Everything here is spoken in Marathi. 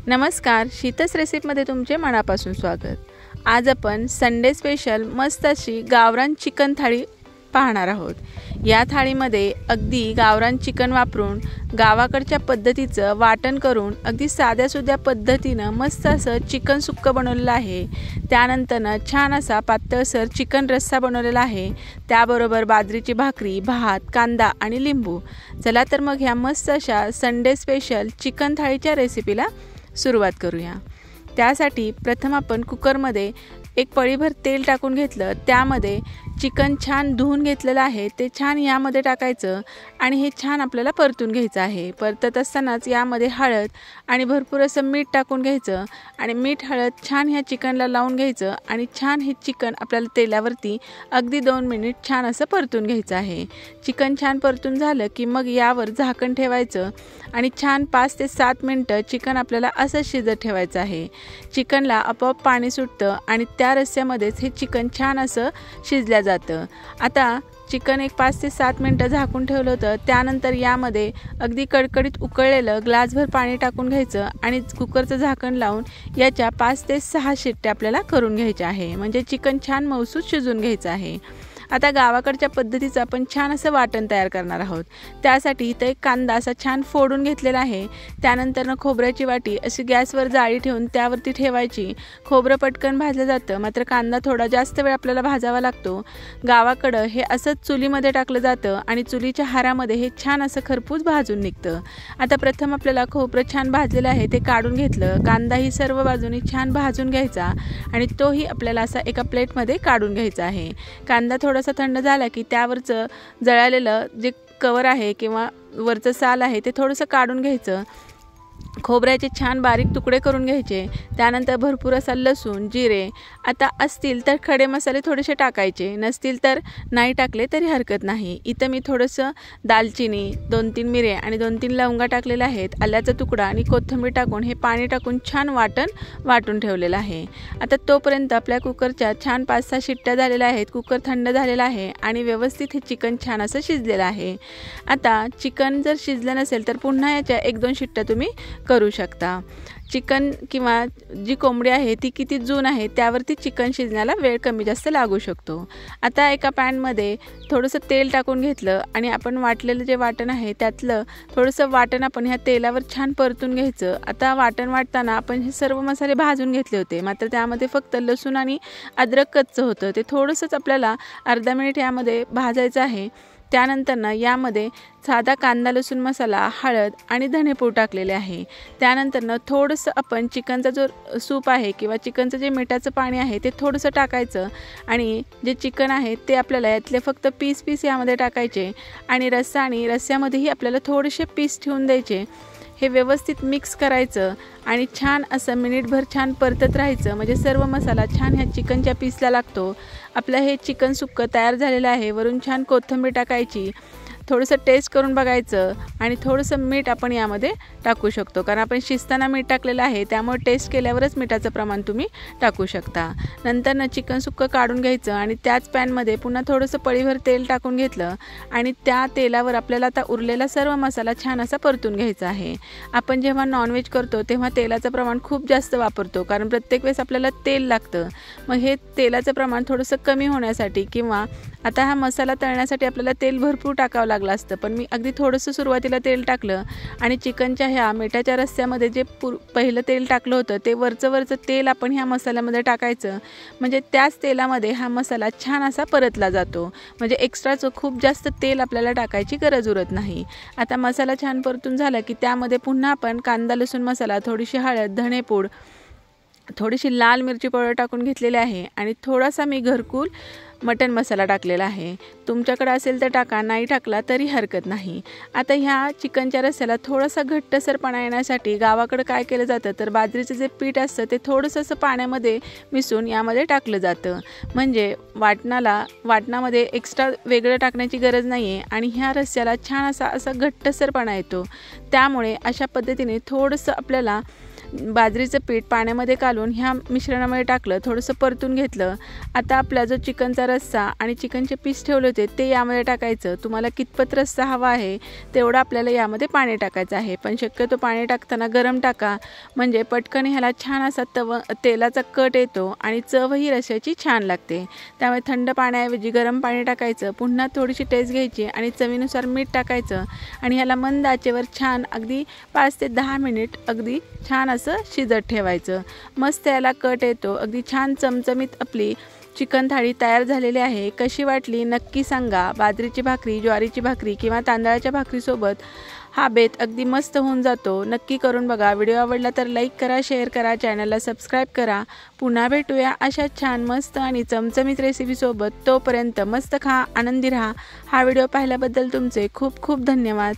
नमस्कार, शीतस रेसिपीमध्ये तुमचे मनापासून स्वागत। आज आपण संडे स्पेशल मस्त अशी गावरान चिकन थाळी पाहणार आहोत। या थाळीमध्ये अगदी गावरान चिकन वापरून गावाकडच्या पद्धतीचं वाटण करून अगदी साध्या सुध्या पद्धतीनं मस्त असं चिकन सुक्कं बनवलेलं आहे। त्यानंतर छान असा पातळसर चिकन रस्सा बनवलेला आहे। त्याबरोबर बाजरीची भाकरी, भात, कांदा आणि लिंबू। चला तर मग ह्या मस्त अशा संडे स्पेशल चिकन थाळीच्या रेसिपीला सुरुवात करूया। त्यासाठी प्रथम आपण कुकरमध्ये एक पळीभर तेल टाकून घेतलं। त्यामध्ये चिकन छान धुवून घेतलेलं आहे ते छान यामध्ये टाकायचं आणि हे छान आपल्याला परतून घ्यायचं आहे। परतत असतानाच यामध्ये हळद आणि भरपूर असं मीठ टाकून घ्यायचं आणि मीठ हळद छान ह्या चिकनला लावून घ्यायचं आणि छान हे चिकन आपल्याला तेलावरती अगदी 2 मिनिट छान असं परतून घ्यायचं आहे। चिकन छान परतून झालं की मग यावर झाकण ठेवायचं आणि छान 5 ते 7 मिनिटं चिकन आपल्याला असं शिजत ठेवायचं आहे। चिकनला आपोआप पाणी सुटतं आणि त्या रस्स्यामध्येच हे चिकन छान असं शिजलं जातं। आता चिकन एक 5 ते 7 मिनिटं झाकून ठेवलं होतं। त्यानंतर यामध्ये अगदी कडकडीत उकळलेलं ग्लासभर पाणी टाकून घ्यायचं आणि कुकरचं झाकण लावून याच्या 5 ते 6 शिट्ट्या आपल्याला करून घ्यायच्या आहे। म्हणजे चिकन छान मऊसूत शिजून घ्यायचं आहे। आता गावाकडच्या पद्धतीचं आपण छान असं वाटण तयार करणार आहोत। त्यासाठी इथे एक कांदा असा छान फोडून घेतलेला आहे। त्यानंतर खोबऱ्याची वाटी अशी गॅसवर जाळी ठेवून त्यावरती ठेवायची। खोबरं पटकन भाजलं जातं, मात्र कांदा थोडा जास्त वेळ आपल्याला भाजावा लागतो। गावाकडं हे असंच चुलीमध्ये टाकलं जातं आणि चुलीच्या हारामध्ये हे छान असं खरपूस भाजून निघतं। आता प्रथम आपल्याला खोबरं छान भाजलेलं आहे ते काढून घेतलं। कांदाही सर्व बाजूनी छान भाजून घ्यायचा आणि तोही आपल्याला असा एका प्लेटमध्ये काढून घ्यायचा आहे। कांदा थोडासा थंड झाला की त्यावरचं जळालेलं जे कवर आहे किंवा वरचं साल आहे ते थोडंसं काढून घ्यायचं। खोबऱ्याचे छान बारीक तुकडे करून घ्यायचे। त्यानंतर भरपूर असा लसूण, जिरे, आता असतील तर खडे मसाले थोडेसे टाकायचे, नसतील तर नाही टाकले तरी हरकत नाही। इथं मी थोडंसं दालचिनी, 2-3 मिरे आणि 2-3 लवंगा टाकलेल्या आहेत। आल्याचा तुकडा आणि कोथिंबीर टाकून हे पाणी टाकून छान वाटून ठेवलेलं आहे। आता तोपर्यंत आपल्या कुकरच्या छान 5-6 शिट्ट्या झालेल्या आहेत। कुकर थंड झालेला आहे आणि व्यवस्थित हे चिकन छान असं शिजलेलं आहे। आता चिकन जर शिजलं नसेल तर पुन्हा याच्या 1-2 शिट्ट्या तुम्ही करू शकता। चिकन किंवा जी कोंबडी आहे ती किती जून आहे त्यावरती चिकन शिजण्याला वेळ कमी जास्त लागू शकतो। आता एका पॅनमध्ये थोडंसं तेल टाकून घेतलं आणि आपण वाटलेलं जे वाटण आहे त्यातलं थोडंसं वाटण आपण ह्या तेलावर छान परतून घ्यायचं। आता वाटण वाटताना आपण हे सर्व मसाले भाजून घेतले होते, मात्र त्यामध्ये फक्त लसूण आणि अद्रक कच्चं होतं, ते थोडंसंच आपल्याला अर्धा मिनिट यामध्ये भाजायचं आहे। त्यानंतर यामध्ये साधा कांदा लसूण मसाला, हळद आणि धनेपूड टाकलेले आहे। त्यानंतर थोडंसं आपण चिकनचा जो सूप आहे किंवा चिकनचं जे मिठाचं पाणी आहे ते थोडंसं टाकायचं आणि जे चिकन आहे ते आपल्याला यातले फक्त पीस यामध्ये टाकायचे आणि रस्स्यामध्येही आपल्याला थोडेसे पीस ठेवून द्यायचे। हे व्यवस्थित मिक्स करायचं आणि छान असं मिनिटभर छान परतत राहायचं, म्हणजे सर्व मसाला छान ह्या चिकनच्या पीसला लागतो। आपलं हे चिकन सुक्कं तयार झालेलं आहे। वरून छान कोथिंबीर टाकायची, थोडंसं टेस्ट करून बघायचं आणि थोडंसं मीठ आपण यामध्ये टाकू शकतो, कारण आपण शिजताना मीठ टाकलेलं आहे त्यामुळे टेस्ट केल्यावरच मिठाचं प्रमाण तुम्ही टाकू शकता। नंतर चिकन सुक्कं काढून घ्यायचं आणि त्याच पॅनमध्ये पुन्हा थोडंसं पळीभर तेल टाकून घेतलं आणि त्या तेलावर आपल्याला आता उरलेला सर्व मसाला छान असा परतून घ्यायचा आहे। आपण जेव्हा नॉनव्हेज करतो तेव्हा तेलाचं प्रमाण खूप जास्त वापरतो, कारण प्रत्येक वेळेस आपल्याला तेल लागतं। मग हे तेलाचं प्रमाण थोडंसं कमी होण्यासाठी किंवा आता हा मसाला तळण्यासाठी आपल्याला तेल भरपूर टाकावं लागलं असतं, पण मी अगदी थोडंसं सुरुवातीला तेल टाकलं आणि चिकनच्या ह्या मिठाच्या रस्स्यामध्ये जे पहिलं तेल टाकलं होतं ते वरचं तेल आपण ह्या मसाल्यामध्ये टाकायचं, म्हणजे त्याच तेलामध्ये हा मसाला छान असा परतला जातो, म्हणजे एक्स्ट्राचं खूप जास्त तेल आपल्याला टाकायची गरज उरत नाही। आता मसाला छान परतून झाला की त्यामध्ये पुन्हा आपण कांदा लसूण मसाला, थोडीशी हळद, धनेपूड, थोडीशी लाल मिरची पावडर टाकून घेतलेली आहे आणि थोडासा मी घरकुल मटन मसाला टाकलेला आहे। तुमच्याकडे असेल तर टाका, नाही टाकला तरी हरकत नाही। आता ह्या चिकनच्या रस्स्याला थोडासा घट्टसरपणा येण्यासाठी गावाकडे काय केलं जातं तर बाजरीचं जे पीठ असतं ते थोडंसं असं पाण्यामध्ये मिसळून यामध्ये टाकलं जातं, म्हणजे वाटणामध्ये एक्स्ट्रा वेगळं टाकण्याची गरज नाही आहे आणि ह्या रस्स्याला छान असा घट्टसरपणा येतो। त्यामुळे अशा पद्धतीने थोडंसं आपल्याला बाजरीचं पीठ पाण्यामध्ये काढून ह्या मिश्रणामध्ये टाकलं, थोडंसं परतून घेतलं. आता आपला जो चिकनचा रस्सा आणि चिकनचे पीस ठेवले होते ते यामध्ये टाकायचं. तुम्हाला कितपत रस्सा हवा आहे तेवढं आपल्याला यामध्ये पाणी टाकायचं आहे, पण शक्यतो पाणी टाकताना गरम टाका, म्हणजे पटकन ह्याला छान असा तेलाचा कट येतो आणि चवही रश्श्याची छान लागते. त्यामुळे थंड पाण्याऐवजी गरम पाणी टाकायचं. पुन्हा थोडीशी टेस्ट घ्यायची आणि चवीनुसार मीठ टाकायचं आणि ह्याला मंद आचेवर छान अगदी 5 ते 10 मिनिट अगदी छान असं शिजत ठेवायचं. मस्त याला कट येतो. अगदी छान चमचमीत आपली चिकन थाळी तयार झालेली आहे. कशी वाटली नक्की सांगा. बाजरीची भाकरी, ज्वारीची भाकरी किंवा तांदळाच्या भाकरीसोबत हा बेत अगदी मस्त होऊन जातो. नक्की करून बघा. व्हिडिओ आवडला तर लाईक करा, शेअर करा, चॅनलला सबस्क्राईब करा. पुन्हा भेटूया अशा छान मस्त आणि चमचमीत रेसिपीसोबत. तोपर्यंत मस्त खा, आनंदी राहा. हा व्हिडिओ पाहिल्याबद्दल तुमचे खूप खूप धन्यवाद.